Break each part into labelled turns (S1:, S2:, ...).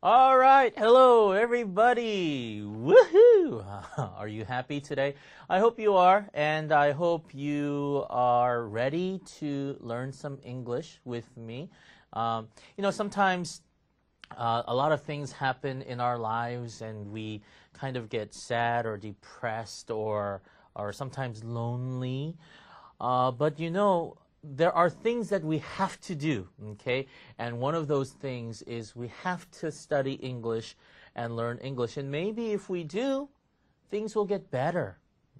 S1: All right. Hello, everybody. Woohoo! Are you happy today? I hope you are, and I hope you are ready to learn some English with me. Sometimes a lot of things happen in our lives, and we kind of get sad or depressed or sometimes lonely. But there are things that we have to do, okay? And one of those things is we have to study English and learn English. And maybe if we do, things will get better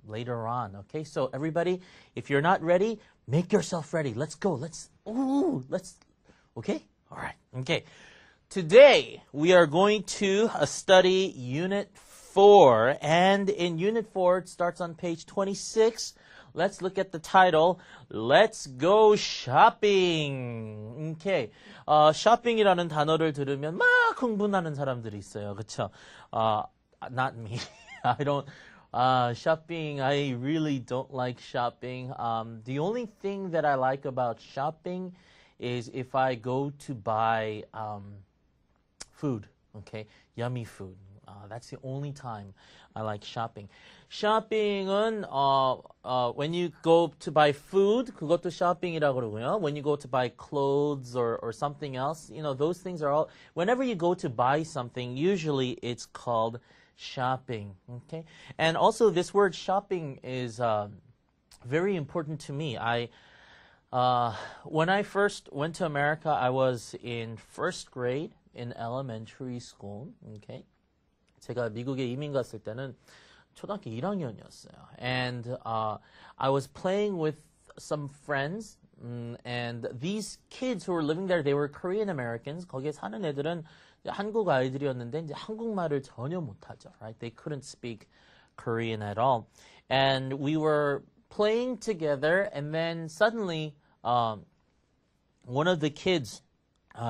S1: later on, okay? So everybody, if you're not ready, make yourself ready. Let's go. Okay? All right. Okay. Today, we are going to study Unit 4. And in Unit 4, it starts on page 26. Let's look at the title. Let's go shopping. Okay. shopping이라는 단어를 들으면 막 흥분하는 사람들이 있어요. 그렇죠? Not me. I don't shopping. I really don't like shopping. The only thing that I like about shopping is if I go to buy food. Okay? Yummy food. That's the only time I like shopping. shopping은 when you go to buy food, 그것도 shopping이라고 그러고요. When you go to buy clothes or something else, those things are all. Whenever you go to buy something, usually it's called shopping. Okay, and also this word shopping is very important to me. When I first went to America, I was in first grade in elementary school. Okay. 제가 미국에 이민 갔을 때는 초등학교 1학년이었어요. And I was playing with some friends, and these kids who were living there, they were Korean Americans. 거기에 사는 애들은 한국 아이들이었는데 이제 한국말을 전혀 못하죠. Right? They couldn't speak Korean at all. And we were playing together, and then suddenly one of the kids,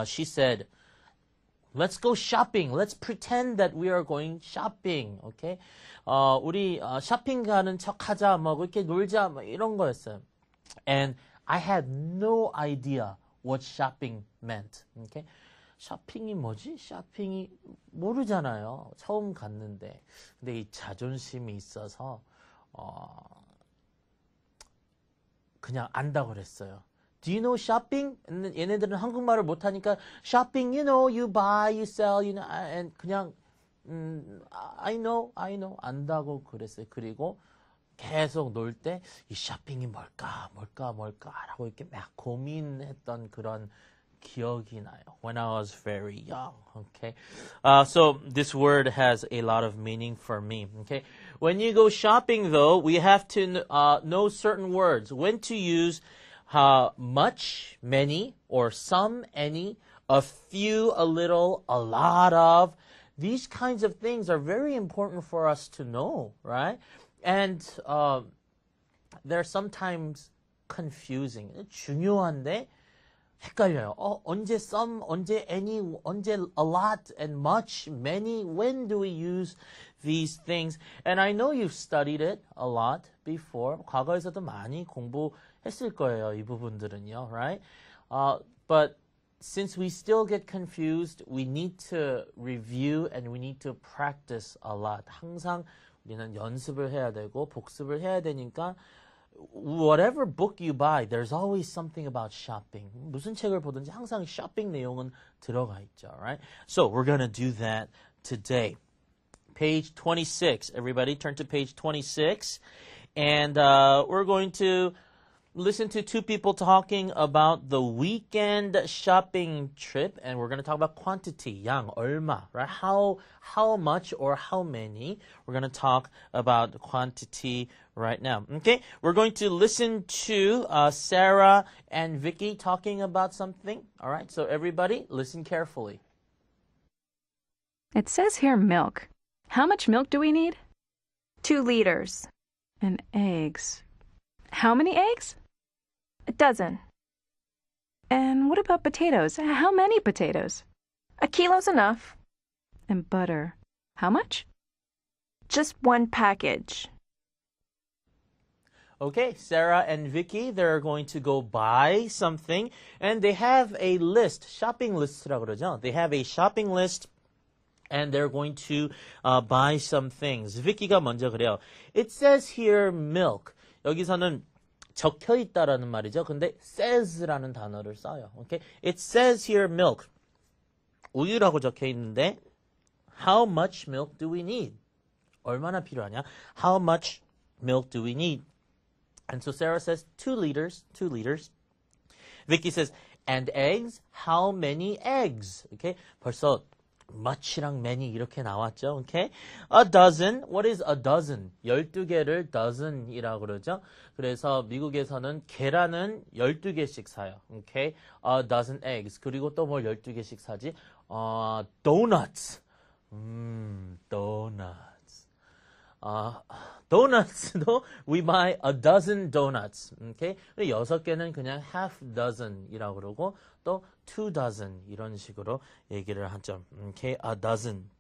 S1: she said, let's go shopping. Let's pretend that we are going shopping. Okay? 우리 쇼핑 가는 척하자. 뭐 이렇게 놀자. 뭐 이런 거였어요. And I had no idea what shopping meant. Okay? 쇼핑이 뭐지? 쇼핑이 모르잖아요. 처음 갔는데. 근데 이 자존심이 있어서 그냥 안다고 그랬어요. Do you know shopping? 얘네들은 한국말을 못하니까 shopping, you buy, you sell, and 그냥 I know 안다고 그랬어요. 그리고 계속 놀 때 이 쇼핑이 뭘까라고 이렇게 막 고민했던 그런 기억이 나요. When I was very young, okay? So this word has a lot of meaning for me, okay? When you go shopping, though, we have to know certain words. When to use much, many, or some, any, a few, a little, a lot of. These kinds of things are very important for us to know, right? And they're sometimes confusing. 중요한데 헷갈려요. 언제 some, 언제 any, 언제 a lot, and much, many. When do we use these things? And I know you've studied it a lot before. 과거에서도 많이 공부했을 거예요, 이 부분들은요, right? But since we still get confused, we need to review and we need to practice a lot. 항상 우리는 연습을 해야 되고 복습을 해야 되니까 whatever book you buy, there's always something about shopping. 무슨 책을 보든지 항상 shopping 내용은 들어가 있죠, right? So we're going to do that today. Page 26. Everybody turn to page 26. And we're going to listen to two people talking about the weekend shopping trip. And we're going to talk about quantity, 양, 얼마, right? How much or how many. We're going to talk about quantity right now. Okay? We're going to listen to Sarah and Vicky talking about something. All right? So everybody, listen carefully.
S2: It says here milk. How much milk do we need?
S3: 2 liters.
S2: And eggs. How many eggs?
S3: A dozen.
S2: And what about potatoes? How many potatoes?
S3: 1 kilo's enough.
S2: And butter. How much?
S3: Just 1 package.
S1: Okay, Sarah and Vicky, they're going to go buy something, and they have a list, shopping list라고 그러죠. They have a shopping list and they're going to buy some things. Vicky가 먼저 그래요. It says here milk. 여기서는 적혀 있다라는 말이죠. 근데 says라는 단어를 써요. Okay? It says here milk. 우유라고 적혀 있는데 how much milk do we need? 얼마나 필요하냐? How much milk do we need? And so Sarah says 2 liters, 2 liters. Vicky says, and eggs? How many eggs? Okay? 벌써 much랑 many 이렇게 나왔죠. Okay? A dozen. What is a dozen? 12개를 dozen이라고 그러죠. 그래서 미국에서는 계란은 12개씩 사요. Okay? A dozen eggs. 그리고 또 뭘 12개씩 사지? Donuts. Donuts. Donuts도 we buy a dozen donuts. Okay? 6개는 그냥 half dozen이라고 그러고 또 2 dozen 이런 식으로 얘기를 하죠. Okay? A dozen.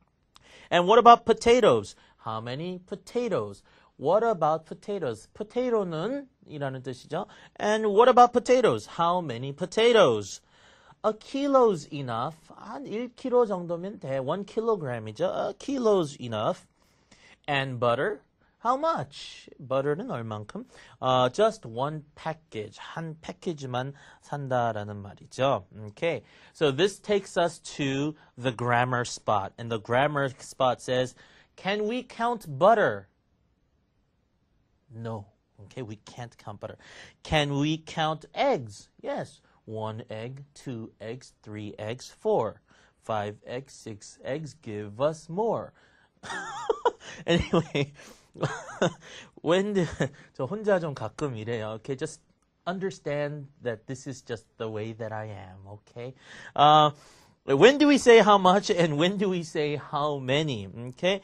S1: And what about potatoes? How many potatoes? What about potatoes? potato는 이라는 뜻이죠. And what about potatoes? How many potatoes? A kilo's enough. 한 1kg 정도면 돼. 1 kilogram이죠. A kilo's enough. And butter? How much? butter는 얼만큼? Just 1 package. 한 패키지만 산다라는 말이죠. Okay. So this takes us to the grammar spot. And the grammar spot says, can we count butter? No. Okay, we can't count butter. Can we count eggs? Yes. 1 egg, 2 eggs, 3 eggs, 4. 5 eggs, 6 eggs, give us more. Anyway, 저 혼자 좀 가끔 이래요. Okay, just understand that this is just the way that I am. Okay, when do we say how much and when do we say how many? Okay,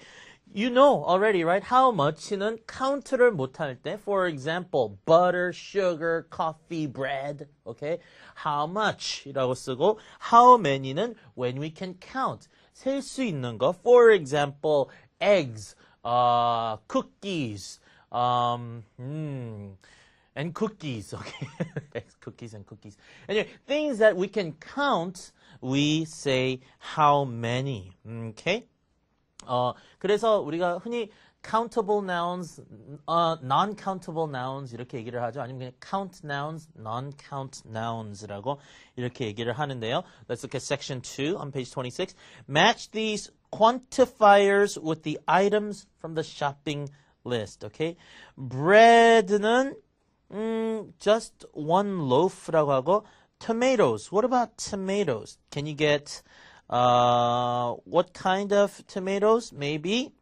S1: you know already, right? How much는 count를 못할 때, for example, butter, sugar, coffee, bread. Okay, how much이라고 쓰고, how many는 when we can count. 셀 수 있는 거. For example, eggs, cookies, and cookies. Okay, eggs, cookies, and cookies. Anyway, things that we can count, we say how many. Okay. 그래서 우리가 흔히 countable nouns, non-countable nouns 이렇게 얘기를 하죠. 아니면 그냥 count nouns, non-count nouns라고 이렇게 얘기를 하는데요. Let's look at section 2 on page 26. Match these quantifiers with the items from the shopping list. Okay? bread는 just 1 loaf라고 하고 tomatoes. What about tomatoes? Can you get what kind of tomatoes? Maybe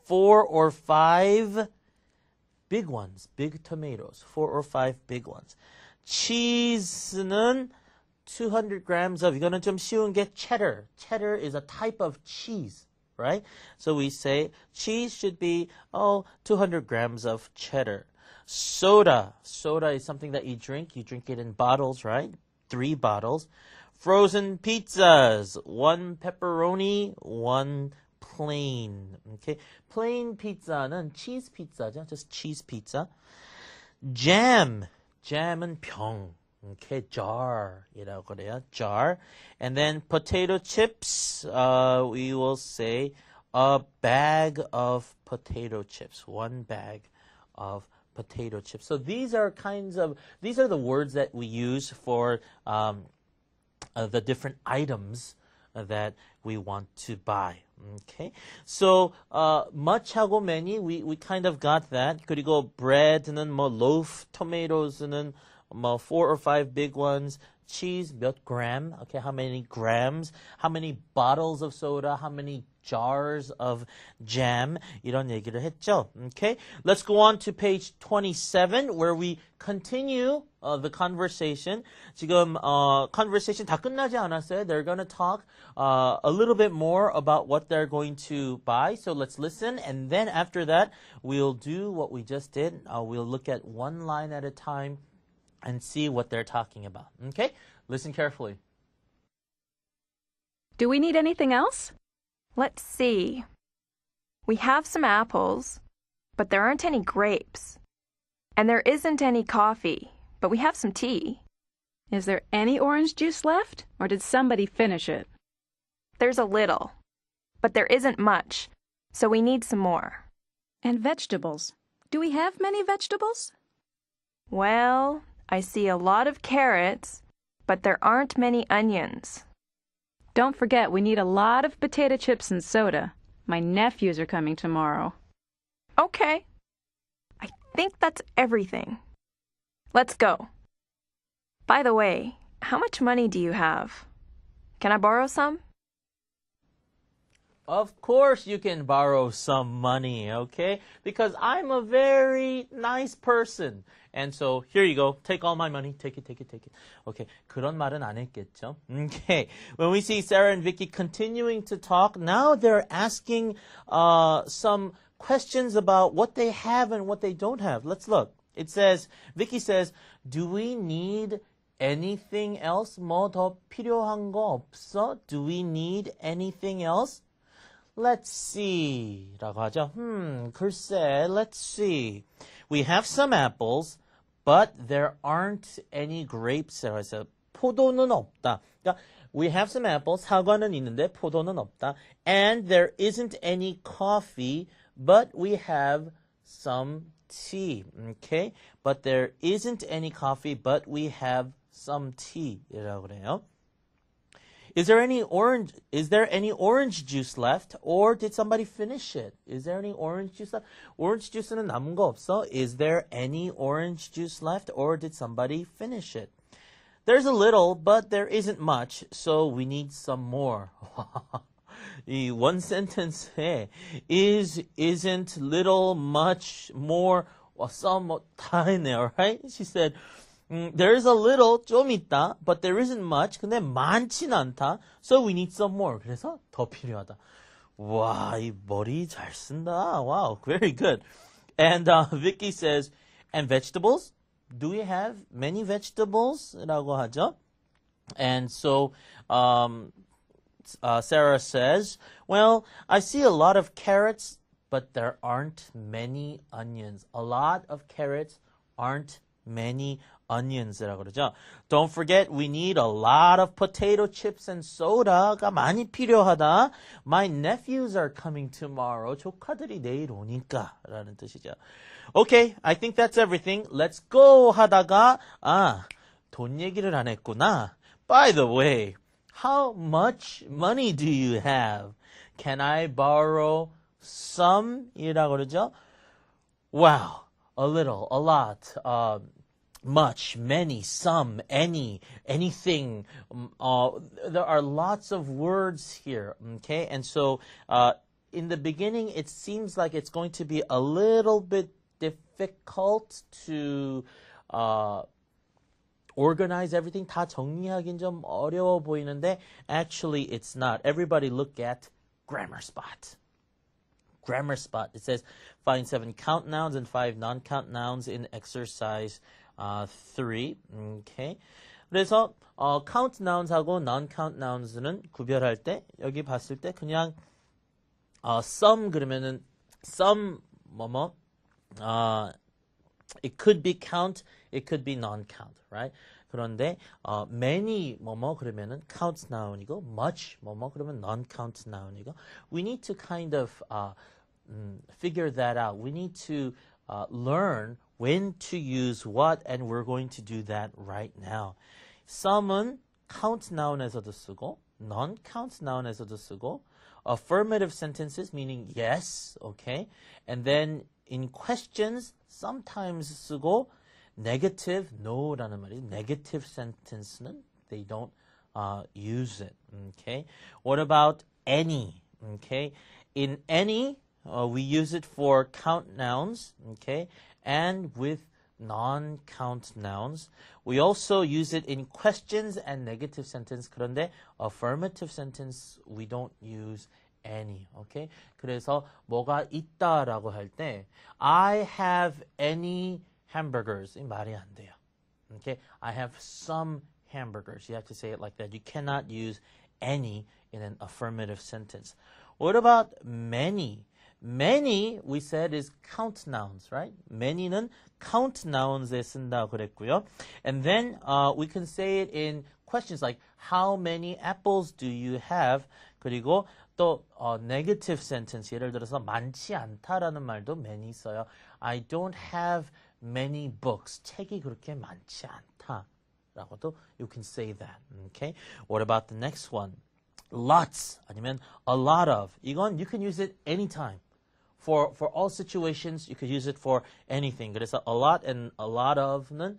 S1: 4 or 5 big ones, big tomatoes. 4 or 5 big ones. cheese는 200 grams of, 이거는 좀 쉬운 게 cheddar. Cheddar is a type of cheese, right? So we say cheese should be, 200 grams of cheddar. Soda. Soda is something that you drink. You drink it in bottles, right? 3 bottles. Frozen pizzas. 1 pepperoni, 1 plain. Okay. plain pizza는 cheese pizza죠. Just cheese pizza. Jam. Jam은 병. Okay, jar이라고 그래요. jar. And then potato chips, we will say a bag of potato chips. 1 bag of potato chips. So these are the words that we use for the different items that we want to buy. Okay. So much하고 many, we kind of got that. 그리고 bread는 뭐 loaf, tomatoes는 4 or 5 big ones. Cheese, 몇 gram? Okay, how many grams? How many bottles of soda? How many jars of jam? 이런 얘기를 했죠. Okay, let's go on to page 27 where we continue the conversation. 지금 conversation 다 끝나지 않았어요. They're going to talk a little bit more about what they're going to buy. So let's listen, and then after that, we'll do what we just did. We'll look at one line at a time and see what they're talking about. Okay? Listen carefully.
S2: Do we need anything else?
S3: Let's see. We have some apples, but there aren't any grapes. And there isn't any coffee, but we have some tea.
S2: Is there any orange juice left, or did somebody finish it?
S3: There's a little. but there isn't much, so we need some more.
S2: And vegetables. Do we have many vegetables?
S3: Well, I see a lot of carrots, but there aren't many onions.
S2: Don't forget, we need a lot of potato chips and soda. My nephews are coming tomorrow.
S3: Okay. I think that's everything. Let's go. By the way, how much money do you have? Can I borrow some?
S1: Of course you can borrow some money, okay? Because I'm a very nice person. And so here you go. Take all my money. Take it. Okay. 그런 말은 안 했겠죠? Okay. When we see Sarah and Vicky continuing to talk, now they're asking some questions about what they have and what they don't have. Let's look. It says, Vicky says, do we need anything else? 뭐 더 필요한 거 없어? Do we need anything else? Let's see. 라고 하죠. 글쎄, let's see. We have some apples, but there aren't any grapes. 그래서 포도는 없다. 그러니까 we have some apples. 사과는 있는데 포도는 없다. And there isn't any coffee, but we have some tea. Okay? But there isn't any coffee, but we have some tea. 이라고 그래요. Is there any orange juice left? Or did somebody finish it? Is there any orange juice left? Orange juice는 남은 거 없어? Is there any orange juice left? Or did somebody finish it? There's a little, but there isn't much, so we need some more. 이 one sentence에 isn't, little, much, more, some, 다 있네요, right? She said, there's a little, 좀 있다, but there isn't much. 근데 많진 않다. So we need some more. 그래서 더 필요하다. 와, 이 머리 잘 쓴다. Wow, very good. And Vicky says, and vegetables? Do we have many vegetables? 라고 하죠. And so Sarah says, well, I see a lot of carrots, but there aren't many onions. A lot of carrots aren't many onions이라고 그러죠. Don't forget, we need a lot of potato chips and soda가 많이 필요하다. My nephews are coming tomorrow. 조카들이 내일 오니까 라는 뜻이죠. Okay, I think that's everything. Let's go 하다가 돈 얘기를 안 했구나. By the way, how much money do you have? Can I borrow some? 이라고 그러죠. Wow, a little, a lot, much, many, some, any, anything. There are lots of words here, okay? And so in the beginning, it seems like it's going to be a little bit difficult to organize everything. 다 정리하긴 좀 어려워 보이는데 actually it's not. Everybody look at grammar spot. Grammar spot. It says find 7 count nouns and 5 non-count nouns in exercise 3. Okay. 그래서 count nouns하고 non-count nouns는 구별할 때 여기 봤을 때 그냥 some 그러면은 some 뭐뭐 it could be count, it could be non-count, right? 그런데 many 뭐뭐 그러면은 count noun이고 much 뭐뭐 그러면 non-count noun이고 we need to kind of figure that out. We need to learn when to use what, and we're going to do that right now. some은 count noun에서도 쓰고 non-count noun에서도 쓰고 affirmative sentences meaning yes, okay? And then in questions sometimes 쓰고 negative no라는 말이 negative sentence는 they don't use it, okay? What about any, okay? In any we use it for count nouns, okay? And with non-count nouns. We also use it in questions and negative sentence. 그런데 affirmative sentence we don't use any. Okay? 그래서 뭐가 있다라고 할 때 I have any hamburgers. 이 말이 안 돼요. Okay? I have some hamburgers. You have to say it like that. You cannot use any in an affirmative sentence. What about many? Many, we said, is count nouns, right? Many는 count nouns에 쓴다고 그랬고요. And then we can say it in questions like how many apples do you have? 그리고 또 negative sentence 예를 들어서 많지 않다라는 말도 many 써요. I don't have many books. 책이 그렇게 많지 않다라고도 you can say that. Okay? What about the next one? Lots 아니면 a lot of. 이건 you can use it anytime. For all situations, you could use it for anything. 그래서 a lot and a lot of는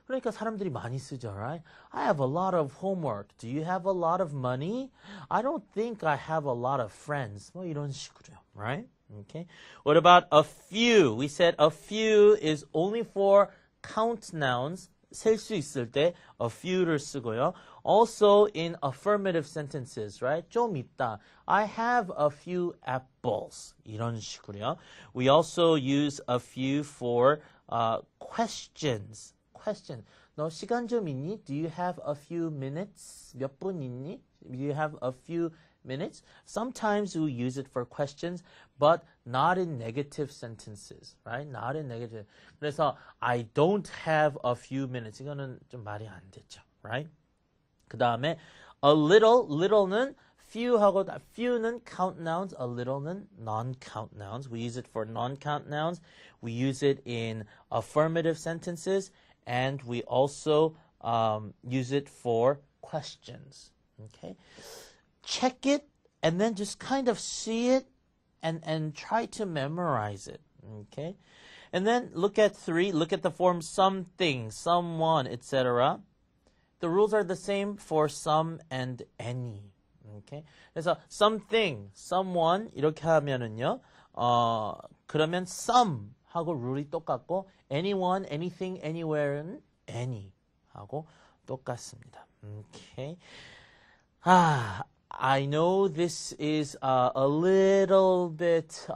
S1: 그러니까 사람들이 많이 쓰죠, right? I have a lot of homework. Do you have a lot of money? I don't think I have a lot of friends. 뭐 이런 식으로요, right? Okay. What about a few? We said a few is only for count nouns. 셀 수 있을 때 a few를 쓰고요. Also in affirmative sentences, right? 좀 있다. I have a few apples. 이런 식으로요. We also use a few for questions. Question. 너 시간 좀 있니? Do you have a few minutes? 몇 분 있니? Do you have a few minutes? Sometimes we use it for questions, but not in negative sentences, right? Not in negative. 그래서 I don't have a few minutes. 이거는 좀 말이 안 되죠, right? 그 다음에 a little, little는 few하고 few는 count nouns, a little는 non-count nouns. We use it for non-count nouns. We use it in affirmative sentences, and we also use it for questions. Okay, check it and then just kind of see it and try to memorize it. Okay, and then look at 3. Look at the form something, someone, etc. The rules are the same for some and any. Okay, 그래서 something, someone 이렇게 하면은요, 그러면 some 하고 룰이 똑같고 anyone, anything, anywhere는 any 하고 똑같습니다. Okay. I know this is a little bit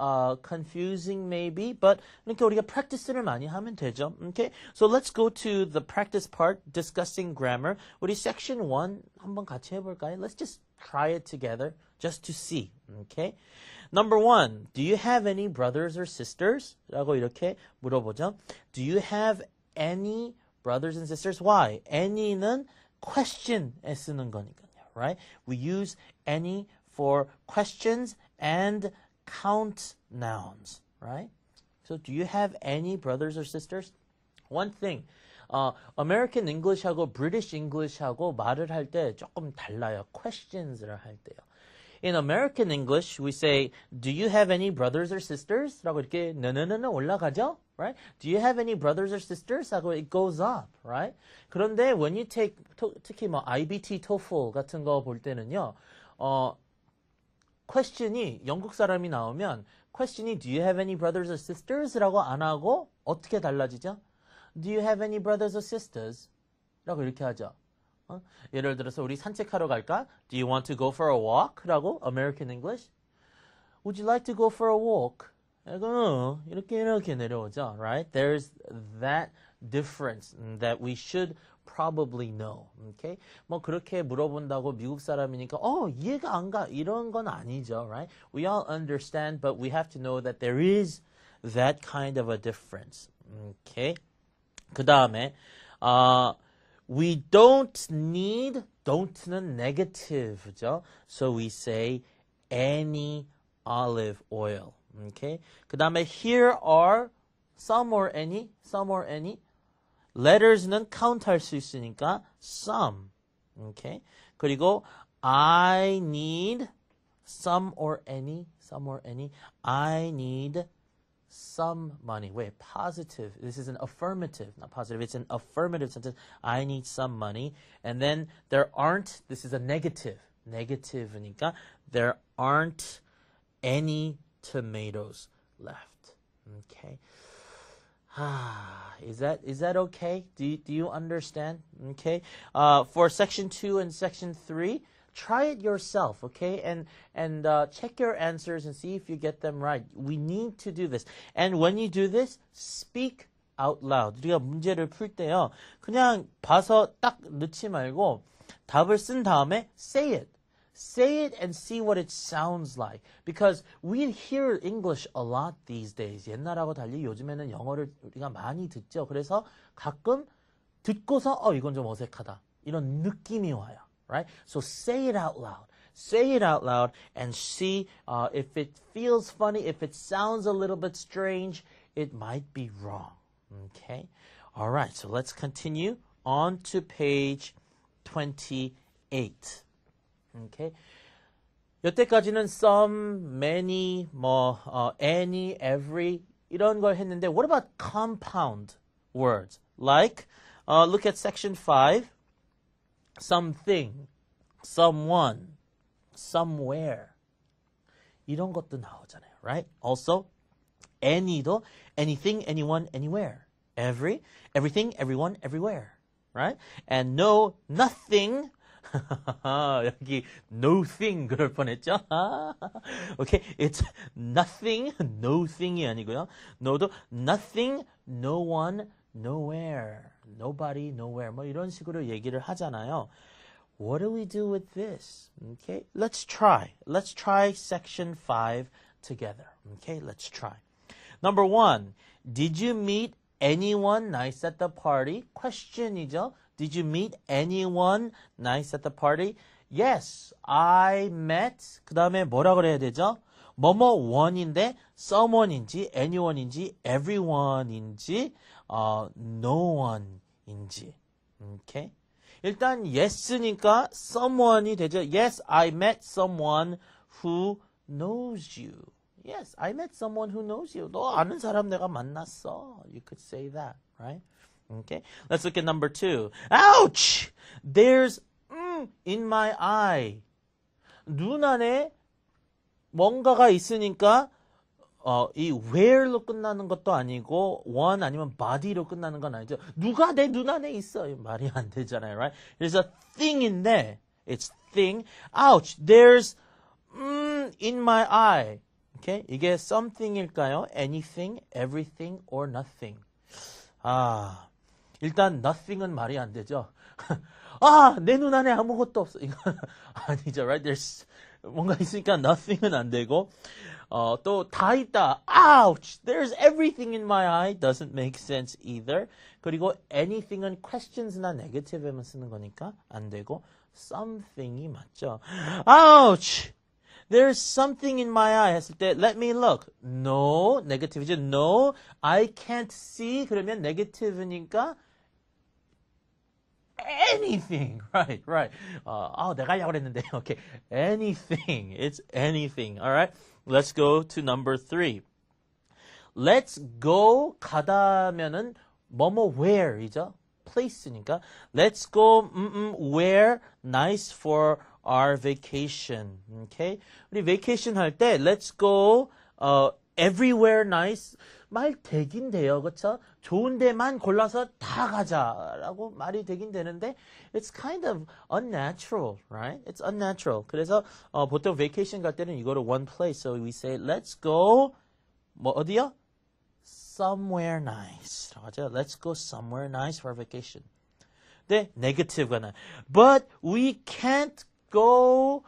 S1: confusing maybe, but 이렇게 우리가 practice를 많이 하면 되죠. Okay, so let's go to the practice part, discussing grammar. 우리 section 1 한번 같이 해볼까요? Let's just try it together just to see. Okay, number 1, do you have any brothers or sisters? 라고 이렇게 물어보죠. Do you have any brothers and sisters? Why? any는 question에 쓰는 거니까요. Right? We use any for questions and count nouns, right? So do you have any brothers or sisters? One thing, American English하고 British English하고 말을 할 때 조금 달라요. questions를 할 때요. In American English, we say, do you have any brothers or sisters? 라고 이렇게 no 올라가죠? Right? Do you have any brothers or sisters? 하고 it goes up, right? 그런데 when you take, 특히 뭐 IBT, TOEFL 같은 거 볼 때는요, question이 영국 사람이 나오면 question이 do you have any brothers or sisters? 라고 안 하고 어떻게 달라지죠? Do you have any brothers or sisters? 라고 이렇게 하죠. 예를 들어서 우리 산책하러 갈까? Do you want to go for a walk? 라고 American English. Would you like to go for a walk? 이렇게 내려오죠. Right? There's that difference that we should probably know. Okay? 뭐 그렇게 물어본다고 미국 사람이니까 이해가 안 가. 이런 건 아니죠. Right? We all understand, but we have to know that there is that kind of a difference. Okay? 그 다음에 we don't need, don't는 negative죠. So we say any olive oil. Okay? 그 다음에 here are some or any, some or any. letters는 count 할 수 있으니까 some. Okay? 그리고 I need some or any, some or any. I need some money. Wait, positive. This is an affirmative, not positive. It's an affirmative sentence. I need some money. And then there aren't, this is a negative. negative니까 there aren't any tomatoes left. Okay. Is that okay? Do you understand? Okay. For section 2 and section 3, try it yourself, okay? And check your answers and see if you get them right. We need to do this. And when you do this, speak out loud. 우리가 문제를 풀 때요. 그냥 봐서 딱 넣지 말고 답을 쓴 다음에 say it. Say it and see what it sounds like. Because we hear English a lot these days. 옛날하고 달리 요즘에는 영어를 우리가 많이 듣죠. 그래서 가끔 듣고서 이건 좀 어색하다. 이런 느낌이 와요. Right? So say it out loud. Say it out loud and see if it feels funny, if it sounds a little bit strange, it might be wrong. Okay? All right, so let's continue on to page 28. Okay? 여태까지는 some, many, any, every 이런 걸 했는데 what about compound words? Like, look at section 5. Something, someone, somewhere. 이런 것도 나오잖아요, right? Also, any도 anything, anyone, anywhere. Every, everything, everyone, everywhere. Right? And no, nothing. 여기 no thing 그럴 뻔했죠? Okay, it's nothing, no thing이 아니고요. no도 nothing, no one, nowhere. Nobody, nowhere. 뭐 이런 식으로 얘기를 하잖아요. What do we do with this? Okay, let's try. Let's try section 5 together. Okay, let's try. Number 1, did you meet anyone nice at the party? question이죠. Did you meet anyone nice at the party? Yes, I met. 그 다음에 뭐라 그래야 되죠? 뭐뭐 one인데 someone인지 anyone인지 everyone인지 no one인지. Okay? 일단 yes니까 someone이 되죠. Yes, I met someone who knows you. Yes, I met someone who knows you. 너 아는 사람 내가 만났어. You could say that, right? Okay, let's look at number 2. Ouch! There's in my eye. 눈 안에 뭔가가 있으니까 이 where로 끝나는 것도 아니고 one 아니면 body로 끝나는 건 아니죠. 누가 내 눈 안에 있어? 말이 안 되잖아요, right? There's a thing인데 it's thing. Ouch! There's in my eye. Okay, 이게 something일까요? Anything, everything, or nothing. 일단 nothing은 말이 안 되죠. 내 눈 안에 아무것도 없어. 이건 아니죠, right? There's 뭔가 있으니까 nothing은 안 되고 또 다 있다. Ouch! There's everything in my eye. Doesn't make sense either. 그리고 anything은 questions나 negative에만 쓰는 거니까 안 되고 something이 맞죠. Ouch! There's something in my eye 했을 때 let me look. No, negative이죠. No, I can't see. 그러면 negative니까 anything. Right. 내가 하려고 그랬는데. Okay. Anything. It's anything. All right. Let's go to number 3. Let's go 가다면은 뭐뭐 where이죠. place니까 let's go where nice for our vacation. Okay? 우리 vacation 할 때 let's go everywhere nice 말 되긴 돼요. 그렇죠? 좋은 데만 골라서 다 가자라고 말이 되긴 되는데 it's kind of unnatural, right? It's unnatural. 그래서 보통 vacation 갈 때는 이거를 one place. So we say let's go 뭐 어디요? somewhere nice. 하죠. Let's go somewhere nice for vacation. 네, negative가 나. But we can't go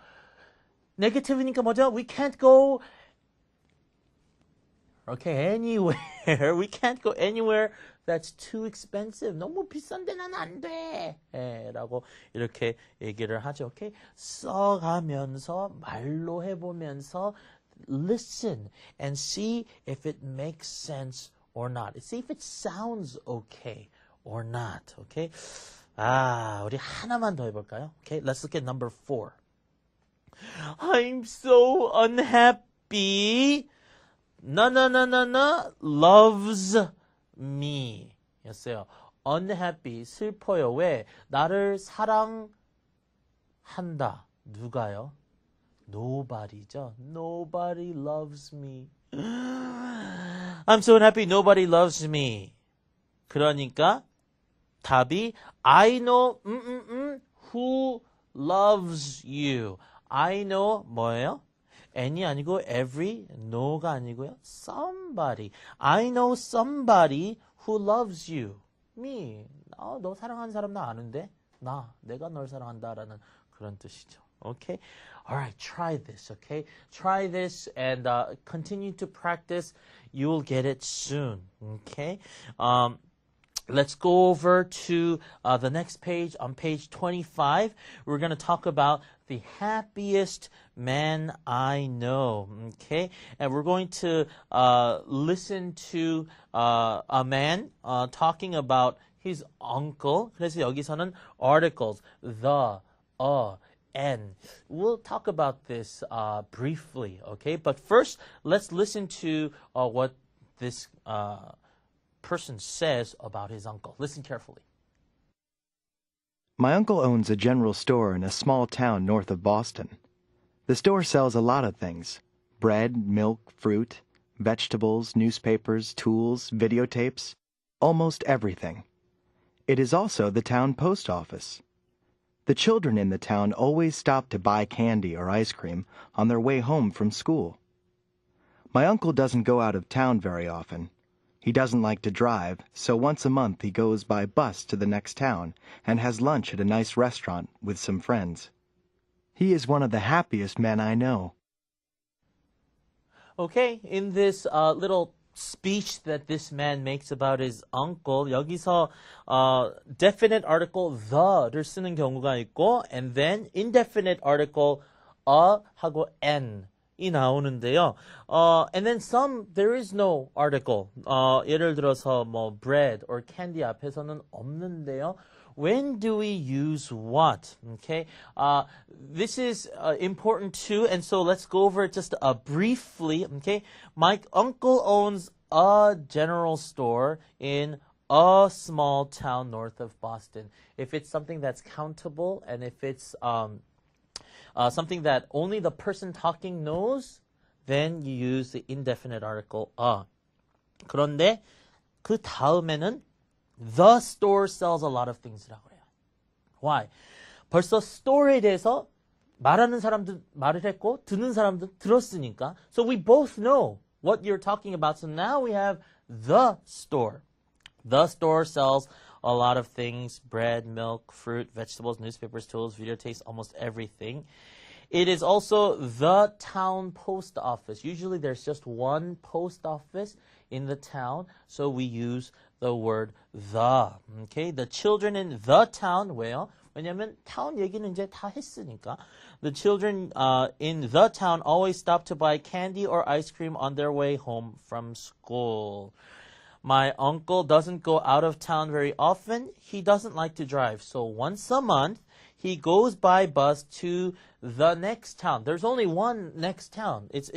S1: negative니까 뭐죠? We can't go okay, anywhere. We can't go anywhere that's too expensive. 너무 비싼 데는 안 돼. 라고 이렇게 얘기를 하죠. Okay? 써가면서 말로 해보면서 listen and see if it makes sense or not. See if it sounds okay or not. Okay? 우리 하나만 더 해볼까요? Okay, let's look at number 4. I'm so unhappy. Na loves me. 였어요. unhappy, 슬퍼요. 왜? 나를 사랑한다. 누가요? Nobody죠. Nobody loves me. I'm so unhappy. Nobody loves me. 그러니까 답이 I know who loves you. I know 뭐예요? any 아니고 every, no가 아니고요. somebody. I know somebody who loves you. me. 너 사랑하는 사람 나 아는데? 내가 널 사랑한다라는 그런 뜻이죠. Okay? Alright, try this, okay? Try this and continue to practice. You'll get it soon, okay? Let's go over to the next page. On page 25, we're going to talk about the happiest man I know. Okay? And we're going to listen to a man talking about his uncle. 그래서 여기서는 articles, the, and. We'll talk about this briefly, okay? But first, let's listen to what this person says about his uncle. Listen carefully.
S4: My uncle owns a general store in a small town north of Boston. The store sells a lot of things: bread, milk, fruit, vegetables, newspapers, tools, videotapes, almost everything. It is also the town post office. The children in the town always stop to buy candy or ice cream on their way home from school. My uncle doesn't go out of town very often. He doesn't like to drive, so once a month he goes by bus to the next town and has lunch at a nice restaurant with some friends. He is one of the happiest men I know.
S1: Okay, in this little speech that this man makes about his uncle, 여기서 definite article the를 쓰는 경우가 있고, and then indefinite article 하고 an 이 나오는데요. And then there is no article. 예를 들어서 뭐 bread or candy 앞에서는 없는데요. When do we use what? Okay, this is important too, and so let's go over it just briefly. Okay, my uncle owns a general store in a small town north of Boston. If it's something that's countable, and if it's something that only the person talking knows, then you use the indefinite article a. 그런데 그 다음에는 the store sells a lot of things라고 해요. Why? 벌써 store에 대해서 말하는 사람도 말을 했고 듣는 사람도 들었으니까. So we both know what you're talking about. So now we have the store. The store sells a lot of things: bread, milk, fruit, vegetables, newspapers, tools, videotapes, almost everything. It is also the town post office. Usually there's just one post office in the town, so we use the word the. Okay, the children in the town, 왜요? 왜냐면 town 얘기는 이제 다 했으니까. The children in the town always stop to buy candy or ice cream on their way home from school. My uncle doesn't go out of town very often. He doesn't like to drive. So once a month, he goes by bus to the next town. There's only one next town. It's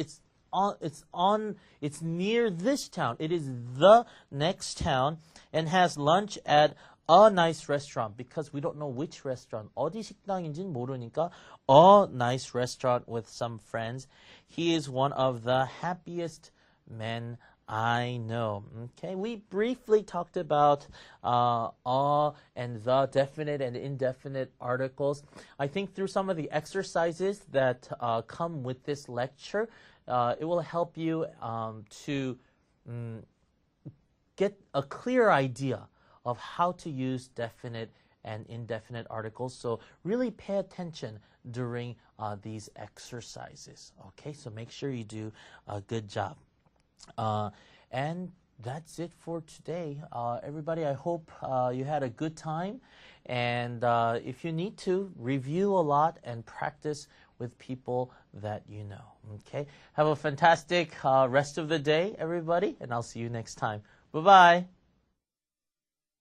S1: near this town. It is the next town, and has lunch at a nice restaurant, because we don't know which restaurant. 어디 식당인지는 모르니까 a nice restaurant with some friends. He is one of the happiest men I know. Okay, we briefly talked about and the definite and indefinite articles. I think through some of the exercises that come with this lecture, it will help you to get a clear idea of how to use definite and indefinite articles. So really pay attention during these exercises. Okay, so make sure you do a good job. And that's it for today. Everybody, I hope you had a good time. And if you need to, review a lot and practice with people that you know. Okay? Have a fantastic rest of the day, everybody, and I'll see you next time. Bye-bye.